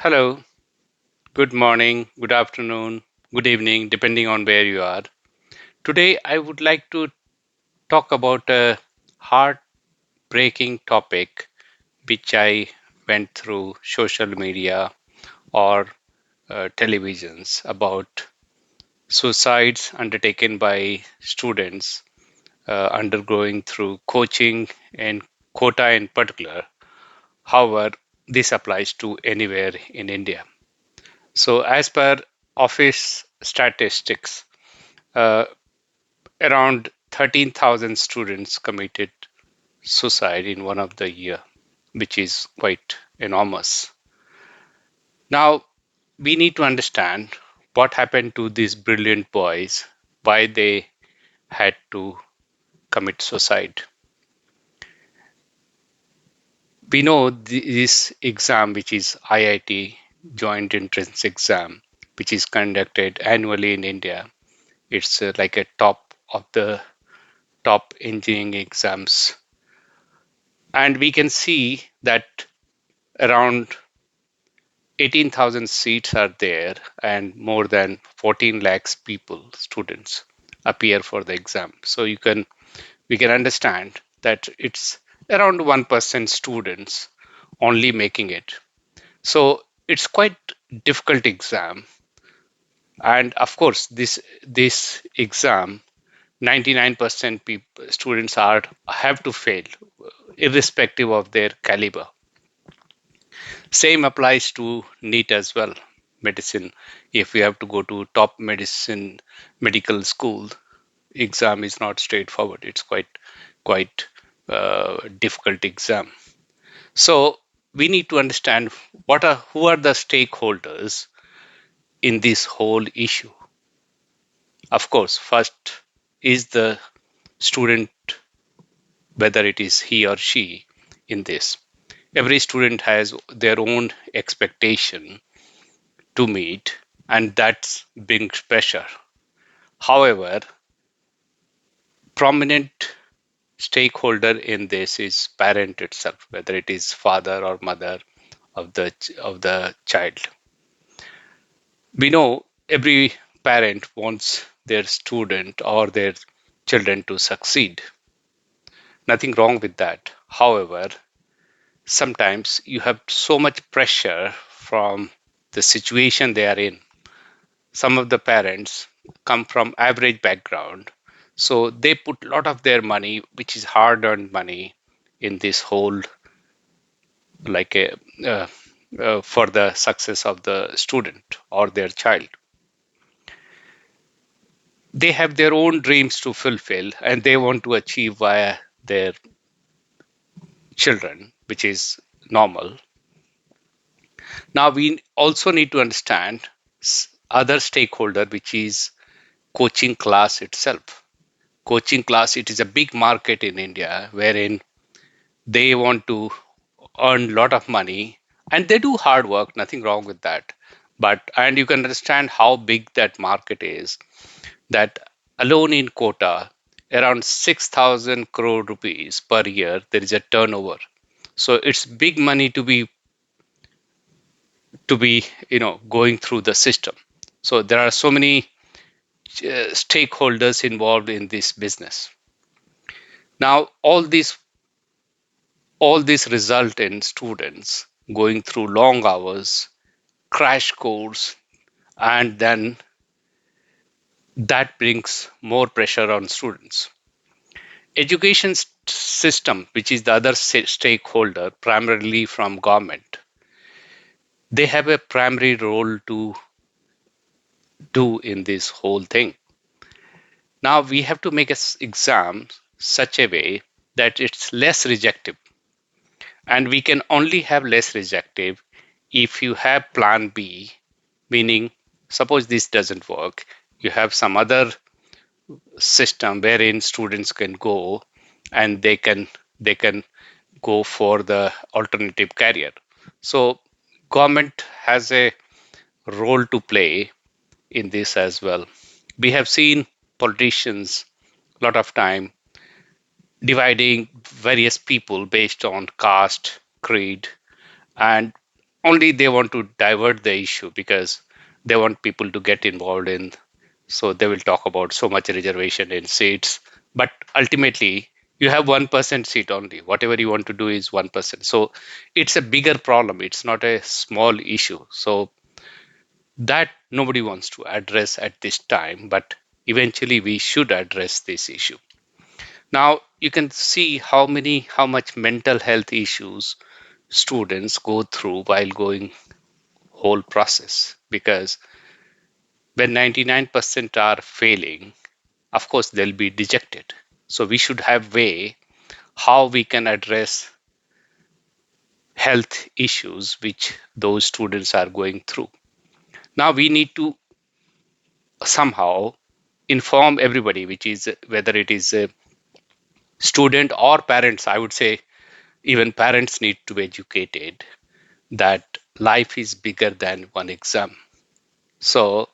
Hello, good morning, good afternoon, good evening, depending on where you are. Today, I would like to talk about a heartbreaking topic which I went through social media or televisions about suicides undertaken by students undergoing through coaching in Kota in particular. However, this applies to anywhere in India. So, as per office statistics, uh, around 13,000 students committed suicide in one of the year, which is quite enormous. Now, we need to understand what happened to these brilliant boys, why they had to commit suicide. We know this exam, which is IIT Joint Entrance Exam, which is conducted annually in India. It's like a top of the top engineering exams. And we can see that around 18,000 seats are there and more than 14 lakhs people, students, appear for the exam. So we can understand that it's around 1% students only making it. So it's quite difficult exam. And of course, this exam, 99% people, students are have to fail, irrespective of their caliber. Same applies to NEET as well. Medicine, if we have to go to top medicine medical school, exam is not straightforward. It's quite difficult exam. So we need to understand who are the stakeholders in this whole issue. Of course, first is the student, whether it is he or she in this. Every student has their own expectation to meet, and that's brings pressure. However, prominent stakeholder in this is parent itself, whether it is father or mother of the child. We know every parent wants their student or their children to succeed. Nothing wrong with that. However, sometimes you have so much pressure from the situation they are in. Some of the parents come from average background, so they put a lot of their money, which is hard earned money, in this whole, like a uh, for the success of the student or their child. They have their own dreams to fulfill and they want to achieve via their children, which is normal. Now we also need to understand other stakeholder, which is coaching class itself. Coaching class, it is a big market in India wherein they want to earn a lot of money and they do hard work, nothing wrong with that. But and you can understand how big that market is, that alone in Kota, around 6,000 crore rupees per year, there is a turnover. So it's big money to be going through the system. So there are so many stakeholders involved in this business. Now all this result in students going through long hours, crash course, and then that brings more pressure on students. Education system, which is the other stakeholder, primarily from government, they have a primary role to do in this whole thing. Now we have to make an exam such a way that it's less rejective, and we can only have less rejective if you have plan B, meaning suppose this doesn't work, you have some other system wherein students can go and they can go for the alternative career. So government has a role to play in this as well. We have seen politicians a lot of time dividing various people based on caste, creed, and only they want to divert the issue because they want people to get involved in, so they will talk about so much reservation in seats, but ultimately you have 1% seat only. Whatever you want to do is 1%, so it's a bigger problem, it's not a small issue. So that nobody wants to address at this time, but eventually we should address this issue. Now you can see how much mental health issues students go through while going whole process, because when 99% are failing, of course they'll be dejected. So we should have way how we can address health issues which those students are going through. Now we need to somehow inform everybody, which is whether it is a student or parents. I would say even parents need to be educated that life is bigger than one exam. So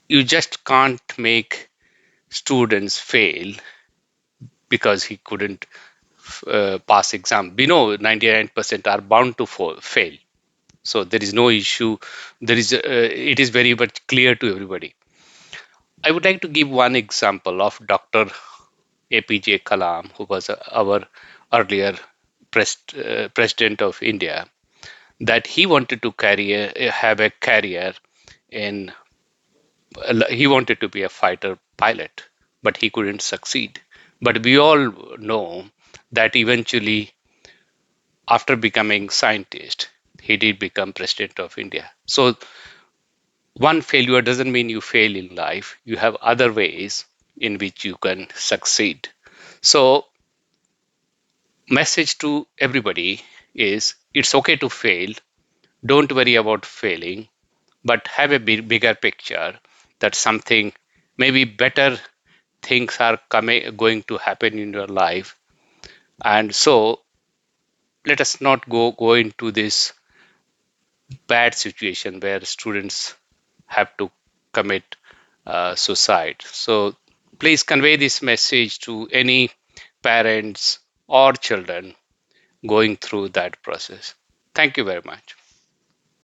you just can't make students fail because he couldn't pass exam. We know 99% are bound to fail. So there is no issue. It is very much clear to everybody. I would like to give one example of Dr. APJ Kalam, who was our earlier president of India, that he wanted to have a career in, he wanted to be a fighter pilot, but he couldn't succeed. But we all know that eventually, after becoming scientist, he did become president of India. So one failure doesn't mean you fail in life. You have other ways in which you can succeed. So message to everybody is it's okay to fail. Don't worry about failing, but have a bigger picture that something maybe better things are coming going to happen in your life. And so let us not go into this bad situation where students have to commit suicide. So please convey this message to any parents or children going through that process. Thank you very much.